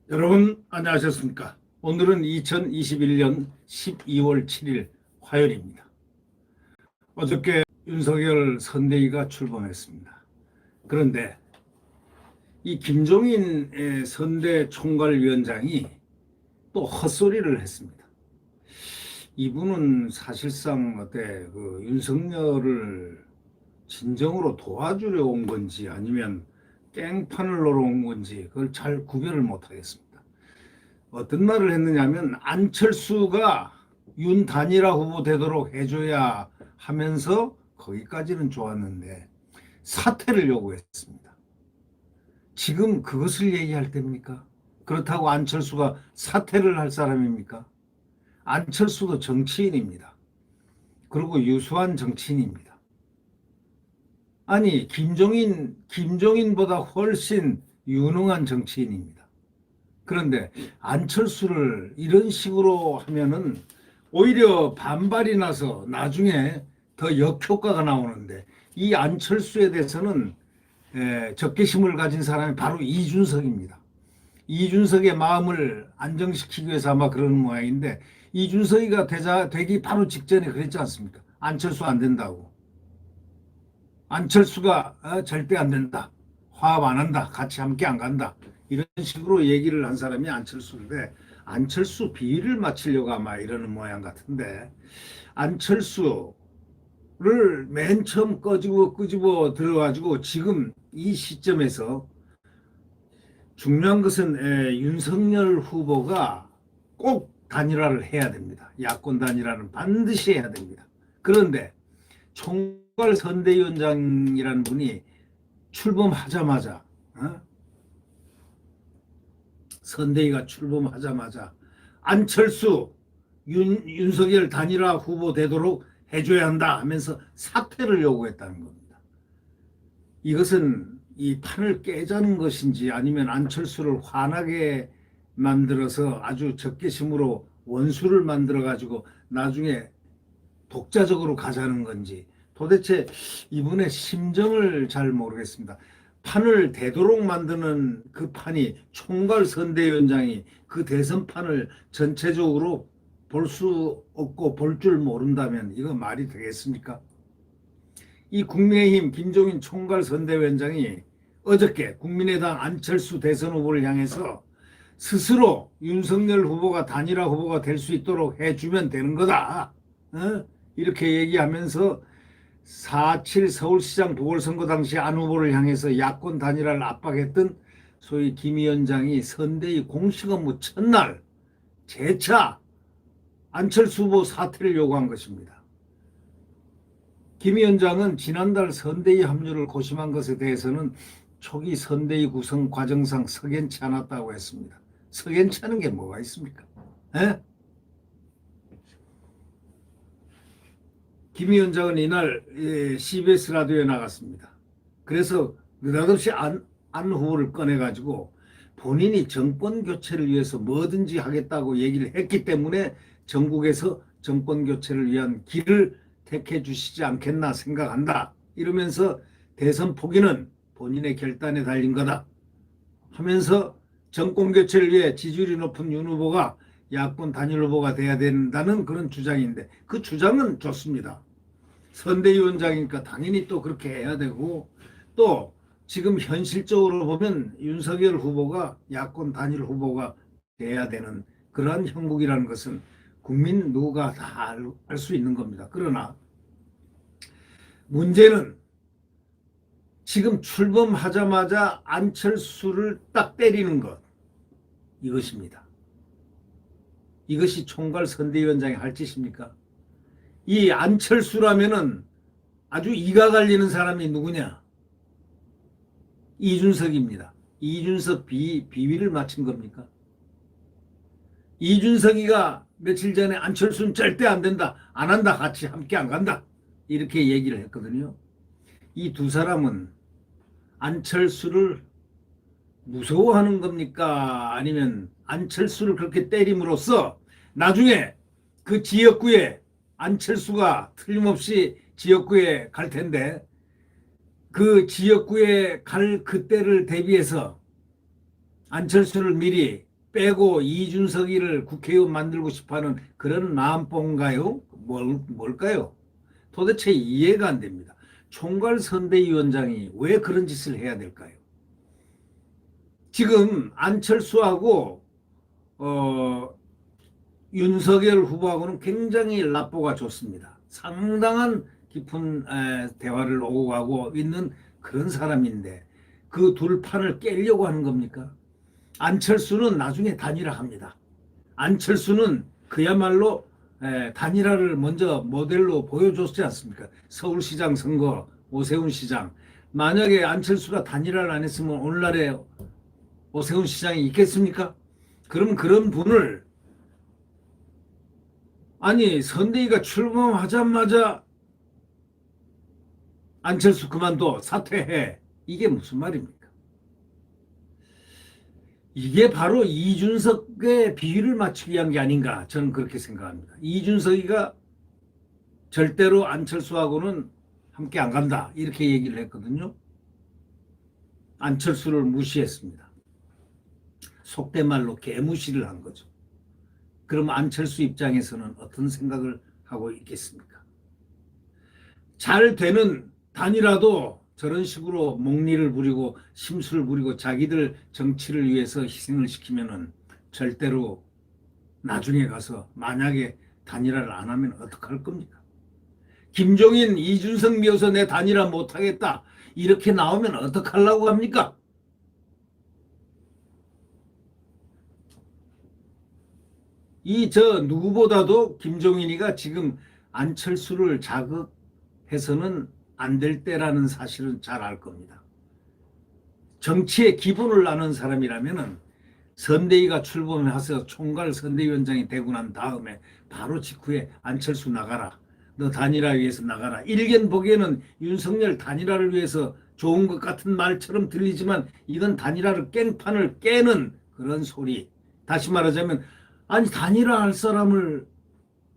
여러분 안녕하셨습니까? 오늘은 2021년 12월 7일 화요일입니다. 어저께 윤석열 선대위가 출범했습니다. 그런데 이 김종인 선대 총괄위원장이 또 헛소리를 했습니다. 이분은 사실상 윤석열을 진정으로 도와주려 온 건지 아니면 깽판을 놓으러 온 건지 그걸 잘 구별을 못하겠습니다. 어떤 말을 했느냐면 안철수가 윤 단일화 후보 되도록 해줘야 하면서 거기까지는 좋았는데 사퇴를 요구했습니다. 지금 그것을 얘기할 때입니까? 그렇다고 안철수가 사퇴를 할 사람입니까? 안철수도 정치인입니다. 그리고 유수한 정치인입니다. 아니 김종인보다 훨씬 유능한 정치인입니다. 그런데 안철수를 이런 식으로 하면은 오히려 반발이 나서 나중에 더 역효과가 나오는데, 이 안철수에 대해서는 적개심을 가진 사람이 바로 이준석입니다. 이준석의 마음을 안정시키기 위해서 아마 그러는 모양인데, 이준석이가 되기 바로 직전에 그랬지 않습니까? 안철수 안 된다고. 안철수가 절대 안 된다. 화합 안 한다. 같이 함께 안 간다. 이런 식으로 얘기를 한 사람이 안철수인데, 안철수 비위를 맞추려고 아마 이러는 모양 같은데, 안철수를 맨 처음 끄집어 들어가지고 지금 이 시점에서 중요한 것은 윤석열 후보가 꼭 단일화를 해야 됩니다. 야권 단일화는 반드시 해야 됩니다. 그런데 총괄 선대위원장이라는 분이 출범하자마자 선대위가 출범하자마자 안철수 윤석열 단일화 후보 되도록 해줘야 한다 하면서 사퇴를 요구했다는 겁니다. 이것은 이 판을 깨자는 것인지 아니면 안철수를 화나게 만들어서 아주 적개심으로 원수를 만들어 가지고 나중에 독자적으로 가자는 건지 도대체 이분의 심정을 잘 모르겠습니다. 판을 되도록 만드는 그 판이 총괄 선대위원장이 그 대선판을 전체적으로 볼 수 없고 볼 줄 모른다면 이거 말이 되겠습니까? 이 국민의힘 김종인 총괄 선대위원장이 어저께 국민의당 안철수 대선 후보를 향해서 스스로 윤석열 후보가 단일화 후보가 될 수 있도록 해주면 되는 거다. 이렇게 얘기하면서 4.7 서울시장 보궐선거 당시 안 후보를 향해서 야권 단일화를 압박했던 소위 김 위원장이 선대위 공식 업무 첫날 재차 안철수 후보 사퇴를 요구한 것입니다. 김 위원장은 지난달 선대위 합류를 고심한 것에 대해서는 초기 선대위 구성 과정상 석연치 않았다고 했습니다. 석연치 않은 게 뭐가 있습니까? 김 위원장은 이날 CBS 라디오에 나갔습니다. 그래서 느닷없이 안 후보를 꺼내가지고 본인이 정권 교체를 위해서 뭐든지 하겠다고 얘기를 했기 때문에 전국에서 정권 교체를 위한 길을 택해 주시지 않겠나 생각한다. 이러면서 대선 포기는 본인의 결단에 달린 거다 하면서 정권 교체를 위해 지지율이 높은 윤 후보가 야권 단일 후보가 돼야 된다는 그런 주장인데, 그 주장은 좋습니다. 선대위원장이니까 당연히 또 그렇게 해야 되고, 또 지금 현실적으로 보면 윤석열 후보가 야권 단일 후보가 돼야 되는 그러한 형국이라는 것은 국민 누구가 다 알 수 있는 겁니다. 그러나 문제는 지금 출범하자마자 안철수를 딱 때리는 것, 이것입니다. 이것이 총괄 선대위원장이 할 짓입니까? 이 안철수라면은 아주 이가 갈리는 사람이 누구냐? 이준석입니다. 이준석 비위를 맞춘 겁니까? 이준석이가 며칠 전에 안철수는 절대 안 된다, 안 한다, 같이 함께 안 간다, 이렇게 얘기를 했거든요. 이 두 사람은 안철수를 무서워하는 겁니까? 아니면 안철수를 그렇게 때림으로써 나중에 그 지역구에 안철수가 틀림없이 지역구에 갈 텐데 그 지역구에 갈 그때를 대비해서 안철수를 미리 빼고 이준석이를 국회의원 만들고 싶어하는 그런 마음뽕인가요? 뭘까요? 도대체 이해가 안 됩니다. 총괄선대위원장이 왜 그런 짓을 해야 될까요? 지금 안철수하고 윤석열 후보하고는 굉장히 라뽀가 좋습니다. 상당한 깊은 대화를 오고 가고 있는 그런 사람인데 그 둘 판을 깨려고 하는 겁니까? 안철수는 나중에 단일화합니다. 안철수는 그야말로 단일화를 먼저 모델로 보여줬지 않습니까? 서울시장 선거, 오세훈 시장. 만약에 안철수가 단일화를 안 했으면 오늘날에 오세훈 시장이 있겠습니까? 그럼 그런 분을 아니 선대위가 출범하자마자 안철수 그만둬 사퇴해. 이게 무슨 말입니까? 이게 바로 이준석의 비위를 맞추기 위한 게 아닌가 저는 그렇게 생각합니다. 이준석이가 절대로 안철수하고는 함께 안 간다 이렇게 얘기를 했거든요. 안철수를 무시했습니다. 속된 말로 개무시를 한 거죠. 그럼 안철수 입장에서는 어떤 생각을 하고 있겠습니까? 잘 되는 단이라도 저런 식으로 목리를 부리고 심술을 부리고 자기들 정치를 위해서 희생을 시키면은 절대로 나중에 가서 만약에 단일화를 안 하면 어떡할 겁니까? 김종인, 이준석 미워서 내 단일화 못하겠다 이렇게 나오면 어떡하려고 합니까? 누구보다도 김종인이가 지금 안철수를 자극해서는 안 될 때라는 사실은 잘 알 겁니다. 정치의 기본을 아는 사람이라면은 선대위가 출범해서 총괄 선대위원장이 되고 난 다음에 바로 직후에 안철수 나가라. 너 단일화 위해서 나가라. 일견 보기에는 윤석열 단일화를 위해서 좋은 것 같은 말처럼 들리지만 이건 단일화를 깽판을 깨는 그런 소리. 다시 말하자면 아니 단일화 할 사람을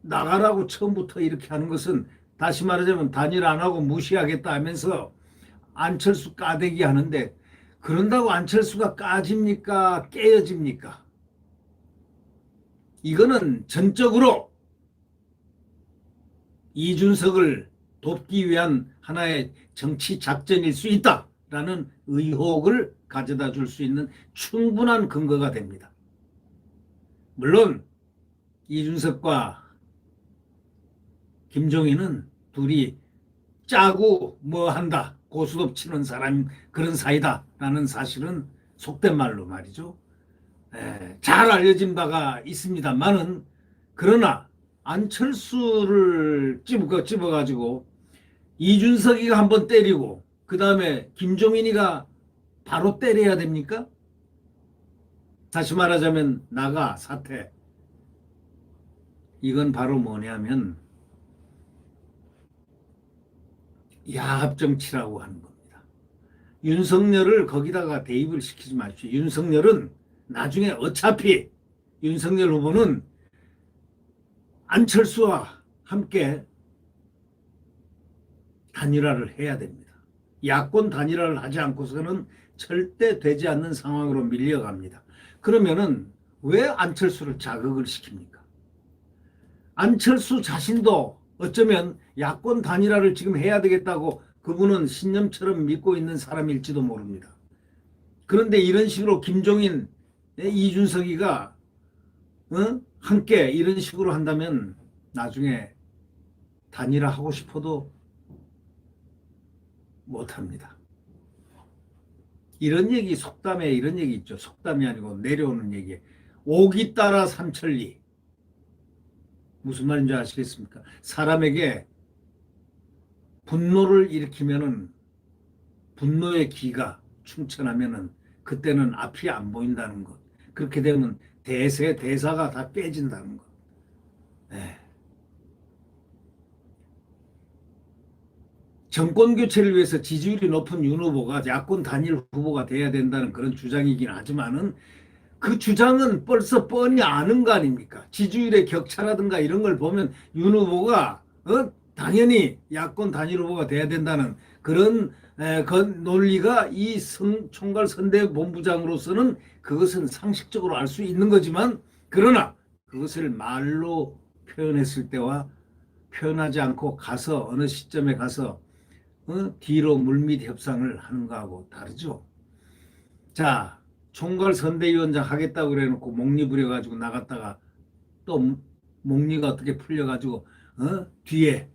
나가라고 처음부터 이렇게 하는 것은 다시 말하자면 단일화 안 하고 무시하겠다 하면서 안철수 까대기 하는데 그런다고 안철수가 까집니까? 깨어집니까? 이거는 전적으로 이준석을 돕기 위한 하나의 정치 작전일 수 있다라는 의혹을 가져다 줄 수 있는 충분한 근거가 됩니다. 물론 이준석과 김종인은 둘이 짜고 뭐 한다 고스톱 치는 사람 그런 사이다라는 사실은 속된 말로 말이죠. 잘 알려진 바가 있습니다만은 그러나 안철수를 집어가지고 이준석이가 한번 때리고 그 다음에 김종인이가 바로 때려야 됩니까? 다시 말하자면 나가 사퇴. 이건 바로 뭐냐면 야합정치라고 하는 겁니다. 윤석열을 거기다가 대입을 시키지 마십시오. 윤석열은 나중에 어차피 윤석열 후보는 안철수와 함께 단일화를 해야 됩니다. 야권 단일화를 하지 않고서는 절대 되지 않는 상황으로 밀려갑니다. 그러면은 왜 안철수를 자극을 시킵니까? 안철수 자신도 어쩌면 야권 단일화를 지금 해야 되겠다고 그분은 신념처럼 믿고 있는 사람일지도 모릅니다. 그런데 이런 식으로 김종인, 이준석이가 함께 이런 식으로 한다면 나중에 단일화 하고 싶어도 못합니다. 이런 얘기 속담에 이런 얘기 있죠. 속담이 아니고 내려오는 얘기. 오기 따라 삼천리. 무슨 말인지 아시겠습니까? 사람에게 분노를 일으키면은 분노의 기가 충천하면은 그때는 앞이 안 보인다는 것. 그렇게 되면 대사가 다 깨진다는 것. 정권 교체를 위해서 지지율이 높은 윤 후보가 야권 단일 후보가 돼야 된다는 그런 주장이긴 하지만은 그 주장은 벌써 뻔히 아는 거 아닙니까? 지지율의 격차라든가 이런 걸 보면 윤 후보가 당연히 야권 단일 후보가 돼야 된다는 그런 논리가 이 총괄 선대본부장으로서는 그것은 상식적으로 알 수 있는 거지만, 그러나 그것을 말로 표현했을 때와 표현하지 않고 가서 어느 시점에 가서 뒤로 물밑 협상을 하는 거하고 다르죠. 자, 총괄 선대위원장 하겠다고 그래놓고 목리 부려가지고 나갔다가 또 목리가 어떻게 풀려가지고 뒤에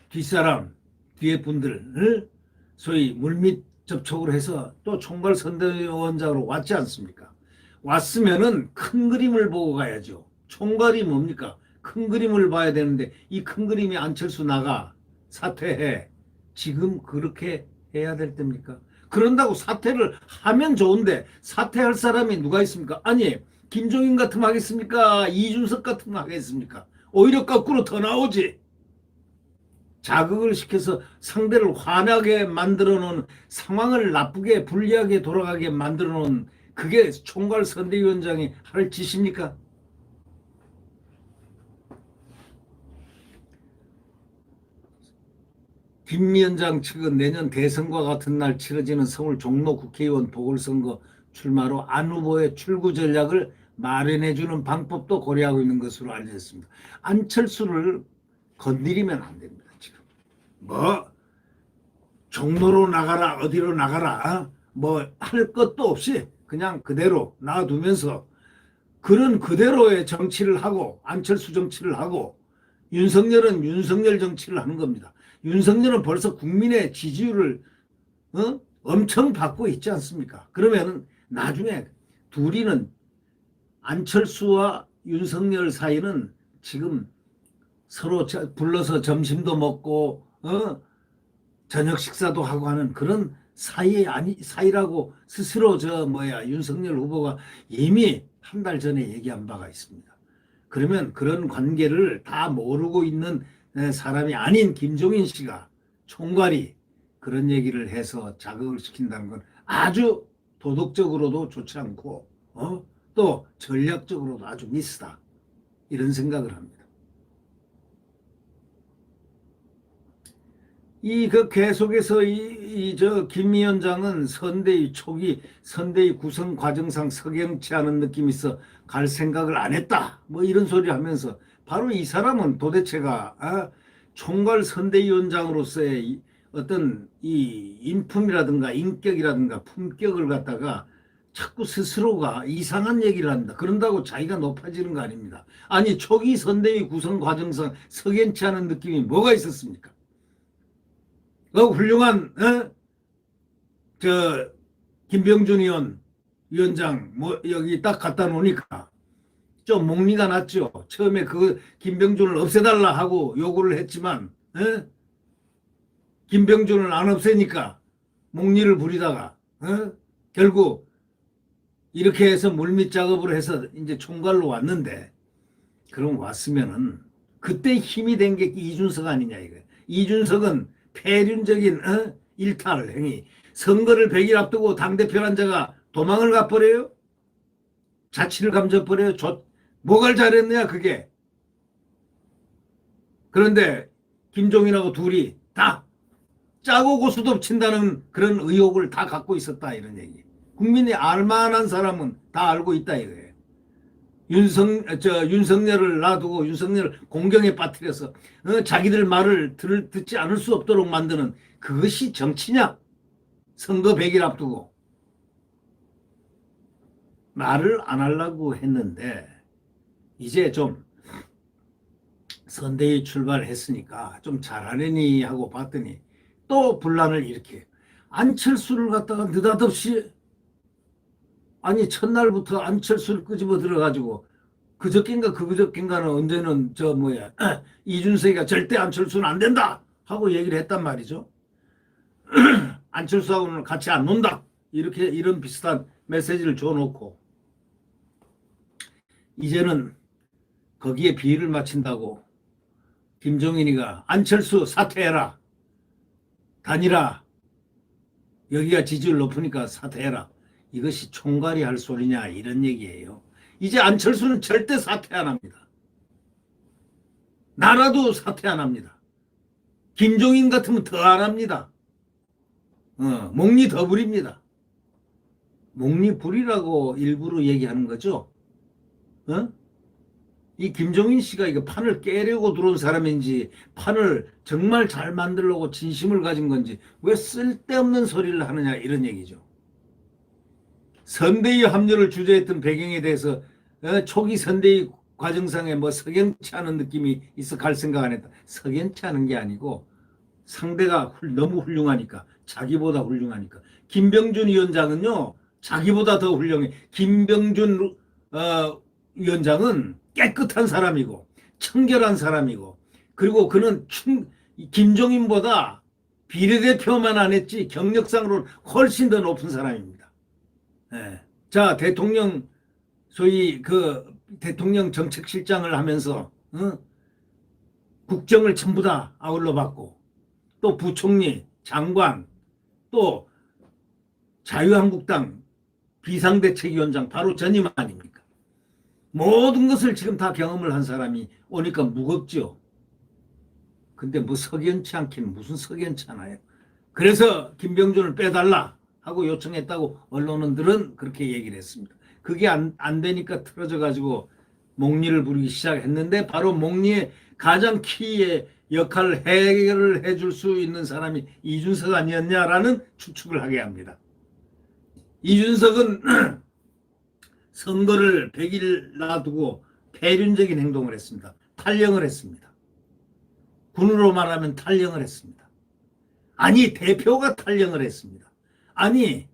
뒷사람 뒤에 분들을 소위 물밑 접촉을 해서 또 총괄 선대위원장으로 왔지 않습니까? 왔으면은 큰 그림을 보고 가야죠. 총괄이 뭡니까? 큰 그림을 봐야 되는데 이 큰 그림이 안철수 나가 사퇴해. 지금 그렇게 해야 될 때입니까? 그런다고 사퇴를 하면 좋은데 사퇴할 사람이 누가 있습니까? 아니, 김종인 같으면 하겠습니까? 이준석 같으면 하겠습니까? 오히려 거꾸로 더 나오지. 자극을 시켜서 상대를 화나게 만들어 놓은, 상황을 나쁘게 불리하게 돌아가게 만들어 놓은, 그게 총괄 선대위원장이 할 짓입니까? 김 위원장 측은 내년 대선과 같은 날 치러지는 서울 종로 국회의원 보궐선거 출마로 안 후보의 출구 전략을 마련해주는 방법도 고려하고 있는 것으로 알려졌습니다. 안철수를 건드리면 안 됩니다. 지금 뭐 종로로 나가라 어디로 나가라 뭐 할 것도 없이 그냥 그대로 놔두면서 그런 그대로의 정치를 하고, 안철수 정치를 하고, 윤석열은 윤석열 정치를 하는 겁니다. 윤석열은 벌써 국민의 지지율을 엄청 받고 있지 않습니까? 그러면 나중에 둘이는, 안철수와 윤석열 사이는 지금 서로 불러서 점심도 먹고 저녁 식사도 하고 하는 그런 사이라고 스스로 윤석열 후보가 이미 한 달 전에 얘기한 바가 있습니다. 그러면 그런 관계를 다 모르고 있는 사람이 아닌 김종인 씨가, 총괄이 그런 얘기를 해서 자극을 시킨다는 건 아주 도덕적으로도 좋지 않고 또 전략적으로도 아주 미스다, 이런 생각을 합니다. 계속해서 김 위원장은 선대위 초기 선대위 구성 과정상 석연치 않은 느낌이 있어 갈 생각을 안 했다, 뭐 이런 소리 하면서, 바로 이 사람은 도대체가 총괄 선대위원장으로서의 어떤 이 인품이라든가 인격이라든가 품격을 갖다가 자꾸 스스로가 이상한 얘기를 합니다. 그런다고 자기가 높아지는 거 아닙니다. 아니, 초기 선대위 구성 과정상 석연치 않은 느낌이 뭐가 있었습니까? 훌륭한 김병준 위원장 여기 딱 갖다 놓으니까 좀 목리가 났죠. 처음에 김병준을 없애달라 하고 요구를 했지만 김병준을 안 없애니까 목리를 부리다가 결국 이렇게 해서 물밑 작업을 해서 이제 총괄로 왔는데, 그럼 왔으면은 그때 힘이 된 게 이준석 아니냐 이거예요. 이준석은 폐륜적인 일탈 행위, 선거를 100일 앞두고 당대표란 자가 도망을 가버려요? 자취를 감춰버려요? 뭐가 잘했느냐 그게. 그런데 김종인하고 둘이 다 짜고 고수도 친다는 그런 의혹을 다 갖고 있었다, 이런 얘기. 국민이 알만한 사람은 다 알고 있다 이거예요. 윤석열을 놔두고 윤석열을 공경에 빠뜨려서 자기들 말을 듣지 않을 수 없도록 만드는, 그것이 정치냐? 선거 100일 앞두고 말을 안 하려고 했는데, 이제 좀 선대위 출발했으니까 좀 잘하려니 하고 봤더니 또 분란을 일으켜. 안철수를 갖다가 느닷없이, 아니 첫날부터 안철수를 끄집어 들어가지고 그저께인가는 언제는 이준석이가 절대 안철수는 안 된다 하고 얘기를 했단 말이죠. 안철수하고는 같이 안 논다, 이런 비슷한 메시지를 줘놓고 이제는 거기에 비위를 맞춘다고 김종인이가 안철수 사퇴해라, 단일화, 여기가 지지율 높으니까 사퇴해라, 이것이 총괄이 할 소리냐 이런 얘기예요. 이제 안철수는 절대 사퇴 안 합니다. 나라도 사퇴 안 합니다. 김종인 같으면 더 안 합니다. 목리 더 부립니다. 목리 부리라고 일부러 얘기하는 거죠. 이 김종인 씨가 이거 판을 깨려고 들어온 사람인지 판을 정말 잘 만들려고 진심을 가진 건지 왜 쓸데없는 소리를 하느냐 이런 얘기죠. 선대위 합류를 주재했던 배경에 대해서 초기 선대위 과정상에 뭐 석연치 않은 느낌이 있어 갈 생각 안 했다. 석연치 않은 게 아니고 상대가 너무 훌륭하니까, 자기보다 훌륭하니까. 김병준 위원장은요 자기보다 더 훌륭해. 김병준 위원장은 깨끗한 사람이고 청결한 사람이고, 그리고 그는 김종인보다 비례대표만 안 했지 경력상으로는 훨씬 더 높은 사람입니다. 네. 자, 대통령 소위 대통령 정책실장을 하면서 국정을 전부 다 아울러 받고, 또 부총리, 장관, 또 자유한국당 비상대책위원장 바로 전임 아닙니까? 모든 것을 지금 다 경험을 한 사람이 오니까 무겁죠. 근데 뭐 석연치 않기는 무슨 석연치 않아요. 그래서 김병준을 빼달라 하고 요청했다고 언론들은 그렇게 얘기를 했습니다. 그게 안 되니까 틀어져 가지고 목리를 부리기 시작했는데, 바로 목리의 가장 키의 역할을 해결을 해줄 수 있는 사람이 이준석 아니었냐라는 추측을 하게 합니다. 이준석은 선거를 100일 놔두고 폐륜적인 행동을 했습니다. 탈영을 했습니다. 군으로 말하면 탈영을 했습니다. 아니, 대표가 탈영을 했습니다. 아니,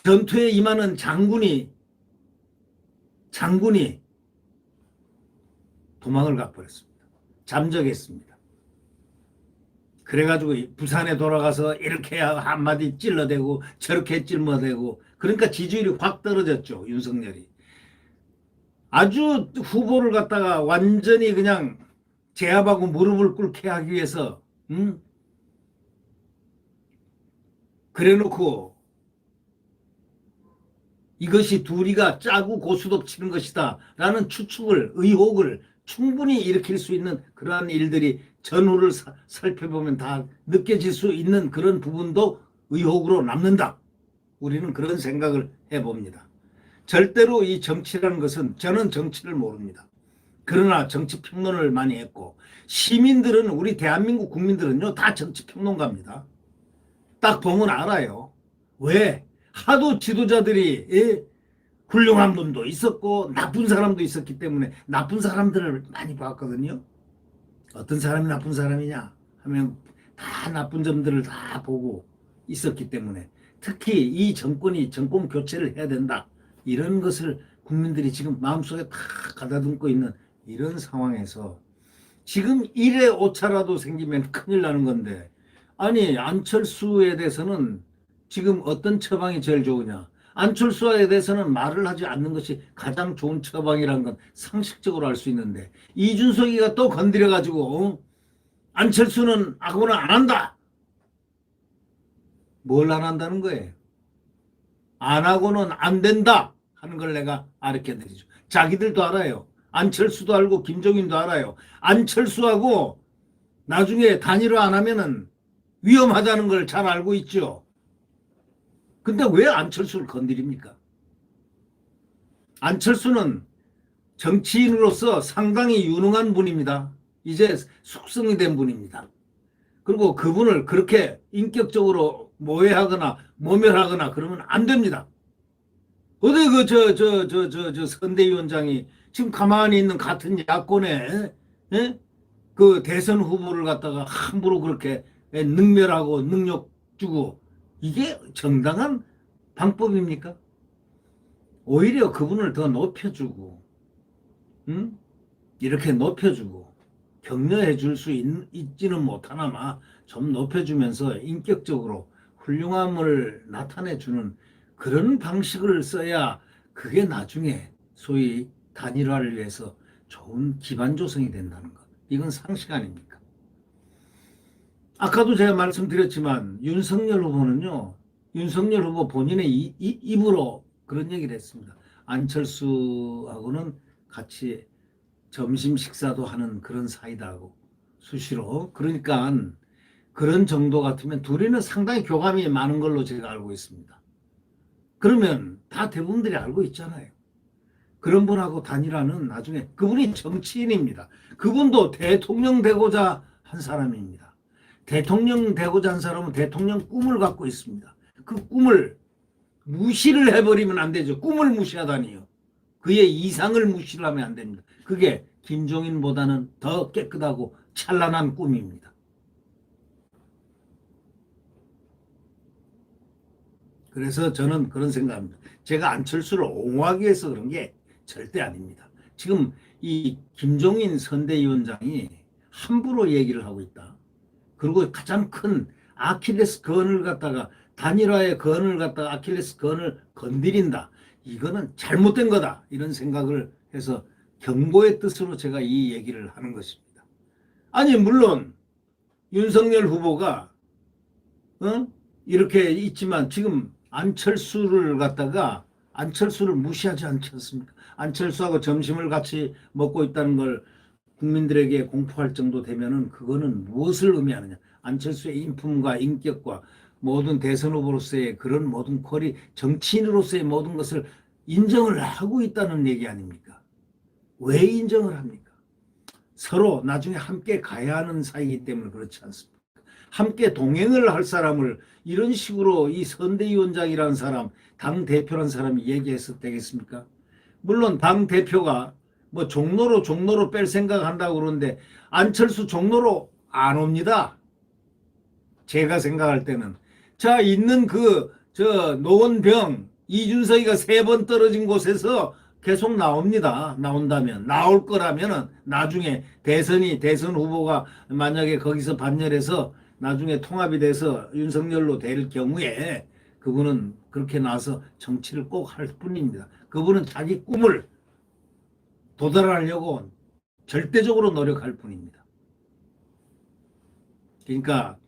전투에 임하는 장군이 도망을 가버렸습니다. 잠적했습니다. 그래가지고 부산에 돌아가서 이렇게 한마디 찔러대고 저렇게 찔러대고, 그러니까 지지율이 확 떨어졌죠. 윤석열이. 아주 후보를 갖다가 완전히 그냥 제압하고 무릎을 꿇게 하기 위해서 그래놓고 이것이 둘이가 짜고 고수톱 치는 것이다 라는 추측을, 의혹을 충분히 일으킬 수 있는 그러한 일들이 전후를 살펴보면 다 느껴질 수 있는 그런 부분도 의혹으로 남는다. 우리는 그런 생각을 해봅니다. 절대로 이 정치라는 것은, 저는 정치를 모릅니다. 그러나 정치 평론을 많이 했고, 시민들은, 우리 대한민국 국민들은요 다 정치 평론가입니다. 딱 보면 알아요. 왜? 하도 지도자들이 훌륭한 분도 있었고 나쁜 사람도 있었기 때문에 나쁜 사람들을 많이 봤거든요. 어떤 사람이 나쁜 사람이냐 하면 다 나쁜 점들을 다 보고 있었기 때문에, 특히 이 정권이 정권 교체를 해야 된다 이런 것을 국민들이 지금 마음속에 다 가다듬고 있는 이런 상황에서 지금 일에 오차라도 생기면 큰일 나는 건데, 아니 안철수에 대해서는 지금 어떤 처방이 제일 좋으냐, 안철수에 대해서는 말을 하지 않는 것이 가장 좋은 처방이라는 건 상식적으로 알 수 있는데, 이준석이가 또 건드려가지고 안철수는 아무나 안 한다. 뭘 안 한다는 거예요? 안 하고는 안 된다 하는 걸 내가 알려드리죠. 자기들도 알아요. 안철수도 알고 김종인도 알아요. 안철수하고 나중에 단일화 안 하면은 위험하다는 걸 잘 알고 있죠. 근데 왜 안철수를 건드립니까? 안철수는 정치인으로서 상당히 유능한 분입니다. 이제 숙성이 된 분입니다. 그리고 그분을 그렇게 인격적으로 모해하거나 모멸하거나 그러면 안 됩니다. 어디 선대위원장이 지금 가만히 있는 같은 야권에 그 대선 후보를 갖다가 함부로 그렇게 능멸하고 능력 주고, 이게 정당한 방법입니까? 오히려 그분을 더 높여주고, 이렇게 높여주고 격려해 줄 수 있지는 못하나마 좀 높여주면서 인격적으로 훌륭함을 나타내주는 그런 방식을 써야 그게 나중에 소위 단일화를 위해서 좋은 기반 조성이 된다는 것. 이건 상식 아닙니까? 아까도 제가 말씀드렸지만 윤석열 후보는요, 윤석열 후보 본인의 입으로 그런 얘기를 했습니다. 안철수하고는 같이 점심 식사도 하는 그런 사이다고 수시로. 그러니까 그런 정도 같으면 둘이는 상당히 교감이 많은 걸로 제가 알고 있습니다. 그러면 다 대부분들이 알고 있잖아요. 그런 분하고 단일화는 나중에 그분이 정치인입니다. 그분도 대통령 되고자 한 사람입니다. 대통령 되고자 한 사람은 대통령 꿈을 갖고 있습니다. 그 꿈을 무시를 해버리면 안 되죠. 꿈을 무시하다니요. 그의 이상을 무시를 하면 안 됩니다. 그게 김종인보다는 더 깨끗하고 찬란한 꿈입니다. 그래서 저는 그런 생각합니다. 제가 안철수를 옹호하기 위해서 그런 게 절대 아닙니다. 지금 이 김종인 선대위원장이 함부로 얘기를 하고 있다. 그리고 가장 큰 아킬레스 건을 갖다가 단일화의 건을 갖다가 아킬레스 건을 건드린다. 이거는 잘못된 거다. 이런 생각을 해서 경고의 뜻으로 제가 이 얘기를 하는 것입니다. 아니 물론 윤석열 후보가 이렇게 있지만 지금 안철수를 무시하지 않지 않습니까? 안철수하고 점심을 같이 먹고 있다는 걸 국민들에게 공포할 정도 되면은 그거는 무엇을 의미하느냐? 안철수의 인품과 인격과 모든 대선 후보로서의 그런 모든 퀄이 정치인으로서의 모든 것을 인정을 하고 있다는 얘기 아닙니까? 왜 인정을 합니까? 서로 나중에 함께 가야 하는 사이이기 때문에 그렇지 않습니까? 함께 동행을 할 사람을 이런 식으로 이 선대위원장이라는 사람, 당대표라는 사람이 얘기해서 되겠습니까? 물론 당대표가 뭐 종로로 뺄 생각한다고 그러는데 안철수 종로로 안 옵니다. 제가 생각할 때는. 자, 있는 노원병, 이준석이가 3번 떨어진 곳에서 계속 나옵니다. 나온다면. 나올 거라면은 나중에 대선 후보가 만약에 거기서 반열해서 나중에 통합이 돼서 윤석열로 될 경우에 그분은 그렇게 나와서 정치를 꼭 할 뿐입니다. 그분은 자기 꿈을 도달하려고 절대적으로 노력할 뿐입니다. 그러니까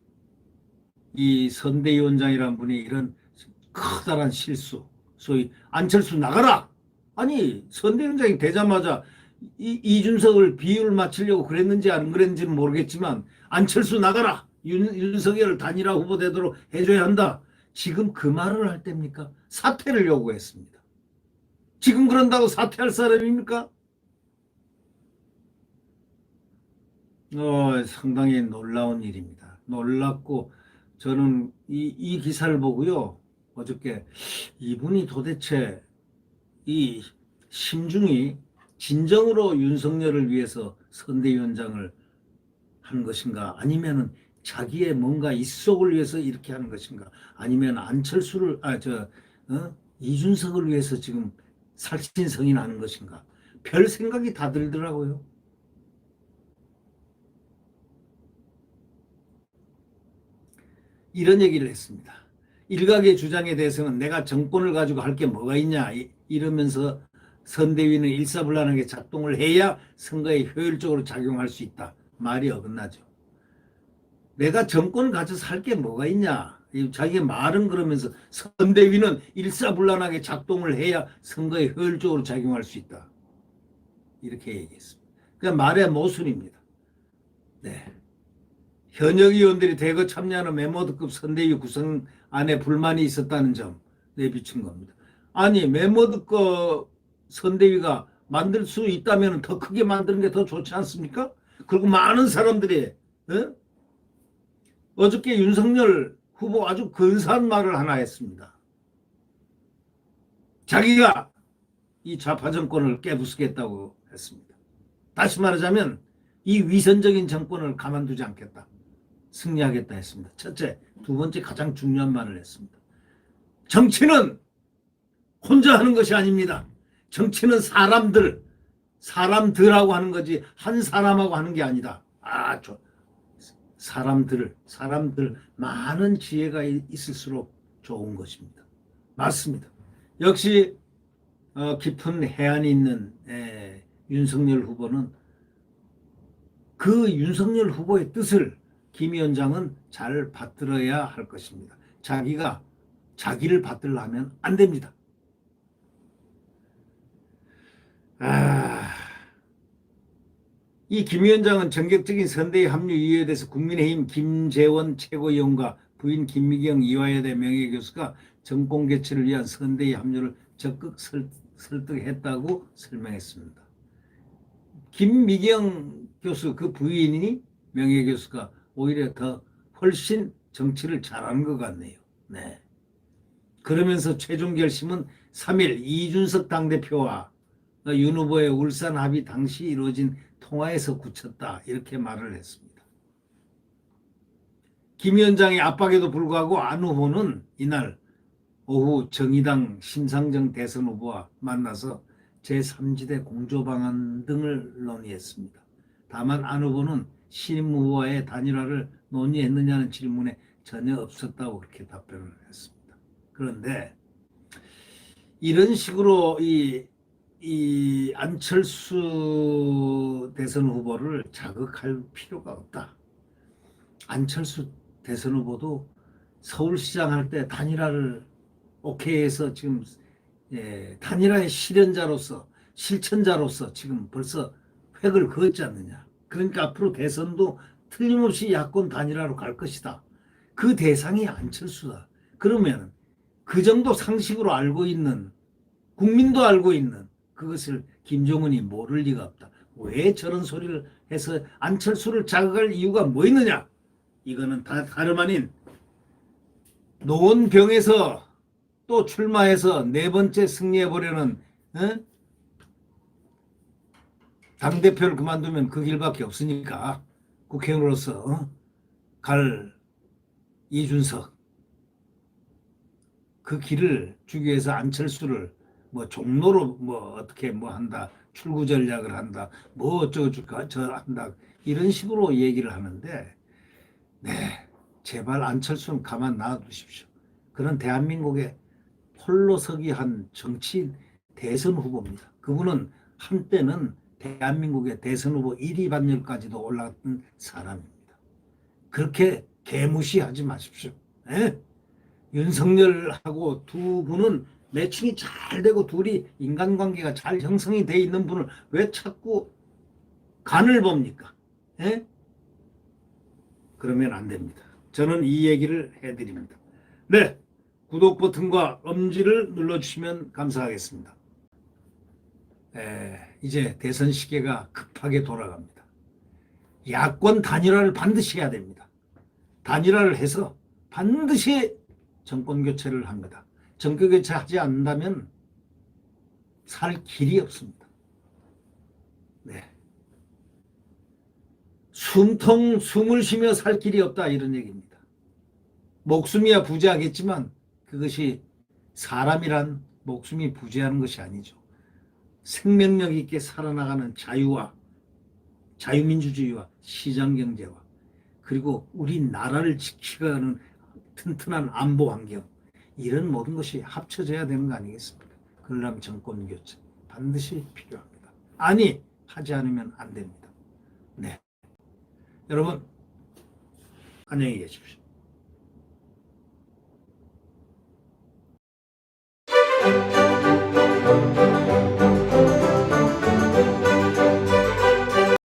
이 선대위원장이라는 분이 이런 커다란 실수, 소위 안철수 나가라! 아니 선대위원장이 되자마자 이준석을 비율 맞추려고 그랬는지 안 그랬는지는 모르겠지만 안철수 나가라! 윤석열 단일화 후보 되도록 해줘야 한다. 지금 그 말을 할 때입니까? 사퇴를 요구했습니다. 지금 그런다고 사퇴할 사람입니까? 상당히 놀라운 일입니다. 놀랍고 저는 이 기사를 보고요. 어저께 이분이 도대체 이 심중이 진정으로 윤석열을 위해서 선대위원장을 하는 것인가 아니면은 자기의 뭔가 입속을 위해서 이렇게 하는 것인가 아니면 안철수를 이준석을 위해서 지금 살신성인하는 것인가 별 생각이 다 들더라고요. 이런 얘기를 했습니다. 일각의 주장에 대해서는 내가 정권을 가지고 할 게 뭐가 있냐 이러면서 선대위는 일사불란하게 작동을 해야 선거에 효율적으로 작용할 수 있다. 말이 어긋나죠. 내가 정권을 가져서 할 게 뭐가 있냐. 자기의 말은 그러면서 선대위는 일사불란하게 작동을 해야 선거에 효율적으로 작용할 수 있다. 이렇게 얘기했습니다. 그냥 말의 모순입니다. 네. 현역 의원들이 대거 참여하는 메모드급 선대위 구성 안에 불만이 있었다는 점 내비친 겁니다. 아니 메모드급 선대위가 만들 수 있다면 더 크게 만드는 게 더 좋지 않습니까? 그리고 많은 사람들이 어저께 윤석열 후보 아주 근사한 말을 하나 했습니다. 자기가 이 좌파 정권을 깨부수겠다고 했습니다. 다시 말하자면 이 위선적인 정권을 가만두지 않겠다. 승리하겠다 했습니다. 첫째. 두 번째 가장 중요한 말을 했습니다. 정치는 혼자 하는 것이 아닙니다. 정치는 사람들하고 하는 거지 한 사람하고 하는 게 아니다. 사람들 많은 지혜가 있을수록 좋은 것입니다. 맞습니다. 역시 깊은 해안이 있는 윤석열 후보는 그 윤석열 후보의 뜻을 김 위원장은 잘 받들어야 할 것입니다. 자기가 자기를 받들려 하면 안 됩니다. 이 김 위원장은 전격적인 선대위 합류 이유에 대해서 국민의힘 김재원 최고위원과 부인 김미경 이화여대 명예교수가 정권 개최를 위한 선대위 합류를 적극 설득했다고 설명했습니다. 김미경 교수 그 부인이 명예교수가 오히려 더 훨씬 정치를 잘하는 것 같네요. 네. 그러면서 최종 결심은 3일 이준석 당대표와 윤 후보의 울산 합의 당시 이루어진 통화에서 굳혔다 이렇게 말을 했습니다. 김 위원장의 압박에도 불구하고 안 후보는 이날 오후 정의당 심상정 대선 후보와 만나서 제3지대 공조방안 등을 논의했습니다. 다만 안 후보는 신임 후보와의 단일화를 논의했느냐는 질문에 전혀 없었다고 그렇게 답변을 했습니다. 그런데 이런 식으로 이 안철수 대선 후보를 자극할 필요가 없다. 안철수 대선 후보도 서울시장 할 때 단일화를 오케이 해서 지금 단일화의 실현자로서 실천자로서 지금 벌써 획을 그었지 않느냐. 그러니까 앞으로 대선도 틀림없이 야권 단일화로 갈 것이다. 그 대상이 안철수다. 그러면 그 정도 상식으로 알고 있는 국민도 알고 있는 그것을 김종은이 모를 리가 없다. 왜 저런 소리를 해서 안철수를 자극할 이유가 뭐 있느냐. 이거는 다름 아닌 노원병에서 또 출마해서 네 번째 승리해보려는 당대표를 그만두면 그 길밖에 없으니까 국회의원으로서 갈 이준석 그 길을 주기 위해서 안철수를 뭐 종로로 뭐 어떻게 뭐 한다 출구 전략을 한다 뭐 어쩌고 저 한다 이런 식으로 얘기를 하는데 네 제발 안철수는 가만 놔두십시오. 그런 대한민국의 홀로 서기 한 정치인 대선 후보입니다. 그분은 한때는 대한민국의 대선 후보 1위 반열까지도 올라갔던 사람입니다. 그렇게 개무시하지 마십시오. 네? 윤석열하고 두 분은 매칭이 잘 되고 둘이 인간관계가 잘 형성이 돼 있는 분을 왜 자꾸 간을 봅니까? 예? 그러면 안 됩니다. 저는 이 얘기를 해드립니다. 네, 구독 버튼과 엄지를 눌러주시면 감사하겠습니다. 이제 대선 시계가 급하게 돌아갑니다. 야권 단일화를 반드시 해야 됩니다. 단일화를 해서 반드시 정권 교체를 합니다. 정권 교체하지 않는다면 살 길이 없습니다. 네. 숨을 쉬며 살 길이 없다 이런 얘기입니다. 목숨이야 부재하겠지만 그것이 사람이란 목숨이 부재하는 것이 아니죠. 생명력 있게 살아나가는 자유민주주의와 시장경제와 그리고 우리 나라를 지키는 튼튼한 안보 환경 이런 모든 것이 합쳐져야 되는 거 아니겠습니까? 그러려면 정권교체 반드시 필요합니다. 아니 하지 않으면 안 됩니다. 네, 여러분 안녕히 계십시오.